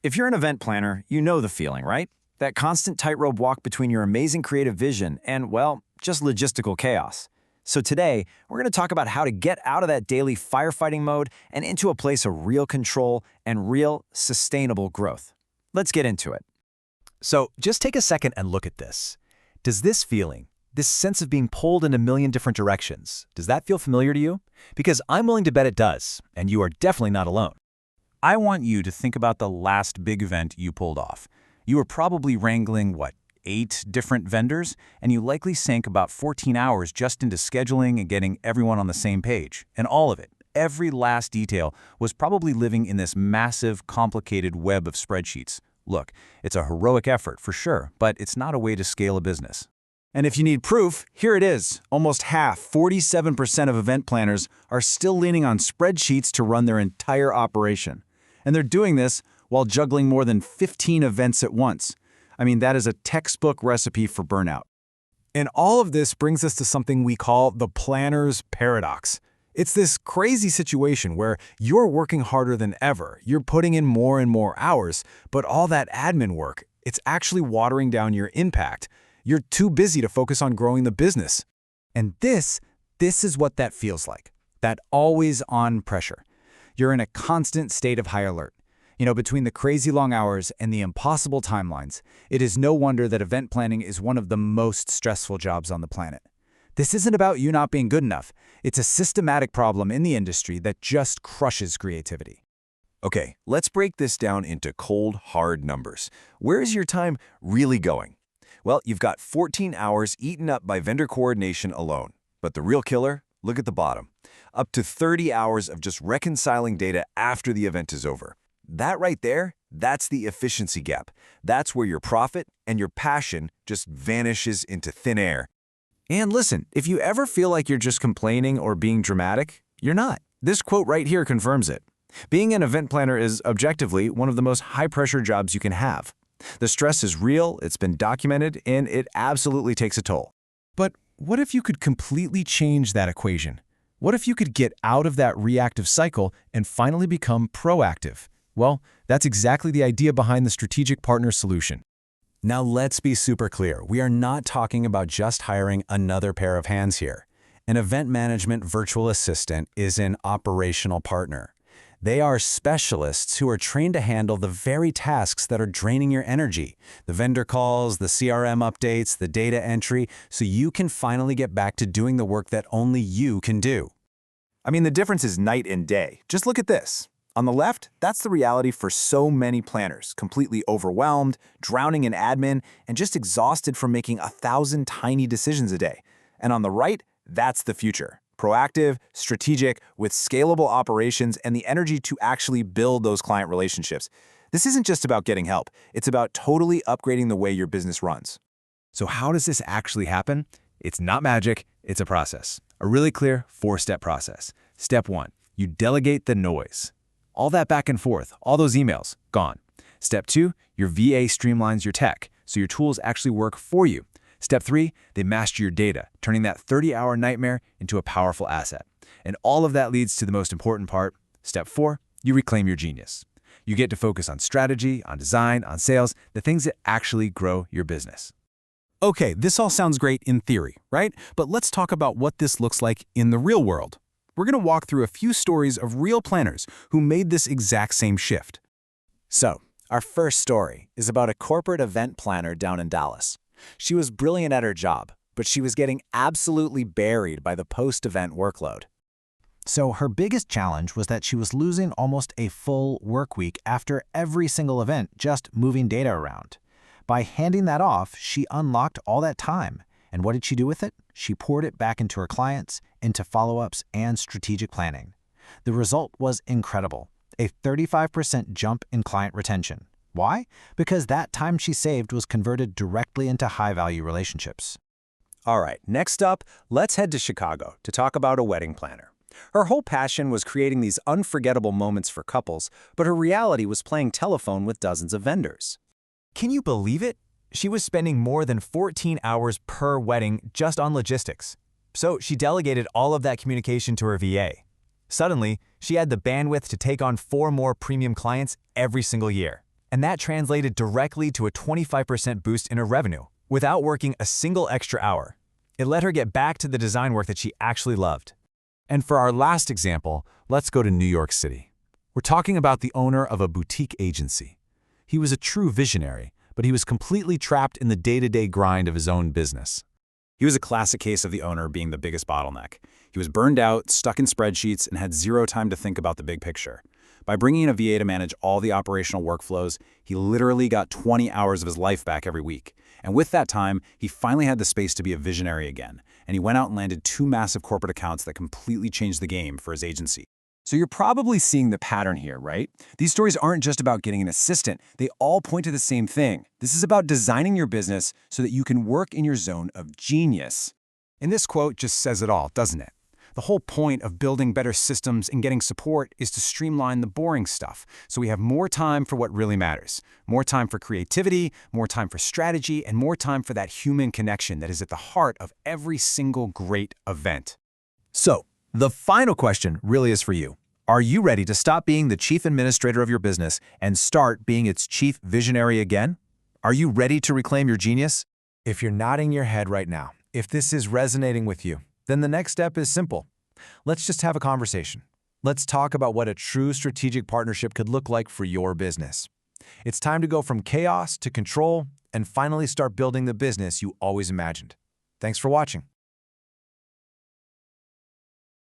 If you're an event planner, you know the feeling, right? That constant tightrope walk between your amazing creative vision and, well, just logistical chaos. So today, we're going to talk about how to get out of that daily firefighting mode and into a place of real control and real, sustainable growth. Let's get into it. So just take a second and look at this. Does this feeling, this sense of being pulled in a million different directions, does that feel familiar to you? Because I'm willing to bet it does, and you are definitely not alone. I want you to think about the last big event you pulled off. You were probably wrangling, 8 different vendors, and you likely sank about 14 hours just into scheduling and getting everyone on the same page. And all of it, every last detail, was probably living in this massive, complicated web of spreadsheets. Look, it's a heroic effort for sure, but it's not a way to scale a business. And if you need proof, here it is. Almost half, 47% of event planners, are still leaning on spreadsheets to run their entire operation. And they're doing this while juggling more than 15 events at once. I mean, that is a textbook recipe for burnout. And all of this brings us to something we call the planner's paradox. It's this crazy situation where you're working harder than ever, you're putting in more and more hours, but all that admin work, it's actually watering down your impact. You're too busy to focus on growing the business. And this is what that feels like, that always-on pressure. You're in a constant state of high alert. Between the crazy long hours and the impossible timelines, it is no wonder that event planning is one of the most stressful jobs on the planet. This isn't about you not being good enough. It's a systematic problem in the industry that just crushes creativity. Okay, let's break this down into cold, hard numbers. Where is your time really going? Well, you've got 14 hours eaten up by vendor coordination alone. But the real killer? Look at the bottom. Up to 30 hours of just reconciling data after the event is over. That right there, that's the efficiency gap. That's where your profit and your passion just vanishes into thin air. And listen, if you ever feel like you're just complaining or being dramatic, you're not. This quote right here confirms it. Being an event planner is objectively one of the most high-pressure jobs you can have. The stress is real, it's been documented, and it absolutely takes a toll. But what if you could completely change that equation? What if you could get out of that reactive cycle and finally become proactive? Well, that's exactly the idea behind the Strategic Partner solution. Now let's be super clear. We are not talking about just hiring another pair of hands here. An event management virtual assistant is an operational partner. They are specialists who are trained to handle the very tasks that are draining your energy, the vendor calls, the CRM updates, the data entry, so you can finally get back to doing the work that only you can do. I mean, the difference is night and day. Just look at this. On the left, that's the reality for so many planners, completely overwhelmed, drowning in admin, and just exhausted from making 1,000 tiny decisions a day. And on the right, that's the future. Proactive, strategic, with scalable operations and the energy to actually build those client relationships. This isn't just about getting help. It's about totally upgrading the way your business runs. So how does this actually happen? It's not magic, it's a process. A really clear 4-step process. Step 1, you delegate the noise. All that back and forth, all those emails, gone. Step 2, your VA streamlines your tech, so your tools actually work for you. Step 3, they master your data, turning that 30-hour nightmare into a powerful asset. And all of that leads to the most important part. Step 4, you reclaim your genius. You get to focus on strategy, on design, on sales, the things that actually grow your business. Okay, this all sounds great in theory, right? But let's talk about what this looks like in the real world. We're going to walk through a few stories of real planners who made this exact same shift. So, our first story is about a corporate event planner down in Dallas. She was brilliant at her job, but she was getting absolutely buried by the post-event workload. So her biggest challenge was that she was losing almost a full work week after every single event just moving data around. By handing that off, she unlocked all that time. And what did she do with it? She poured it back into her clients, into follow-ups and strategic planning. The result was incredible, a 35% jump in client retention. Why? Because that time she saved was converted directly into high-value relationships. All right, next up, let's head to Chicago to talk about a wedding planner. Her whole passion was creating these unforgettable moments for couples, but her reality was playing telephone with dozens of vendors. Can you believe it? She was spending more than 14 hours per wedding just on logistics. So she delegated all of that communication to her VA. Suddenly, she had the bandwidth to take on 4 more premium clients every single year. And that translated directly to a 25% boost in her revenue, without working a single extra hour. It let her get back to the design work that she actually loved. And for our last example, let's go to New York City. We're talking about the owner of a boutique agency. He was a true visionary, but he was completely trapped in the day-to-day grind of his own business. He was a classic case of the owner being the biggest bottleneck. He was burned out, stuck in spreadsheets, and had zero time to think about the big picture. By bringing in a VA to manage all the operational workflows, he literally got 20 hours of his life back every week. And with that time, he finally had the space to be a visionary again. And he went out and landed 2 massive corporate accounts that completely changed the game for his agency. So you're probably seeing the pattern here, right? These stories aren't just about getting an assistant. They all point to the same thing. This is about designing your business so that you can work in your zone of genius. And this quote just says it all, doesn't it? The whole point of building better systems and getting support is to streamline the boring stuff, so we have more time for what really matters. More time for creativity, more time for strategy, and more time for that human connection that is at the heart of every single great event. So, the final question really is for you. Are you ready to stop being the chief administrator of your business and start being its chief visionary again? Are you ready to reclaim your genius? If you're nodding your head right now, if this is resonating with you, then the next step is simple. Let's just have a conversation. Let's talk about what a true strategic partnership could look like for your business. It's time to go from chaos to control and finally start building the business you always imagined. Thanks for watching.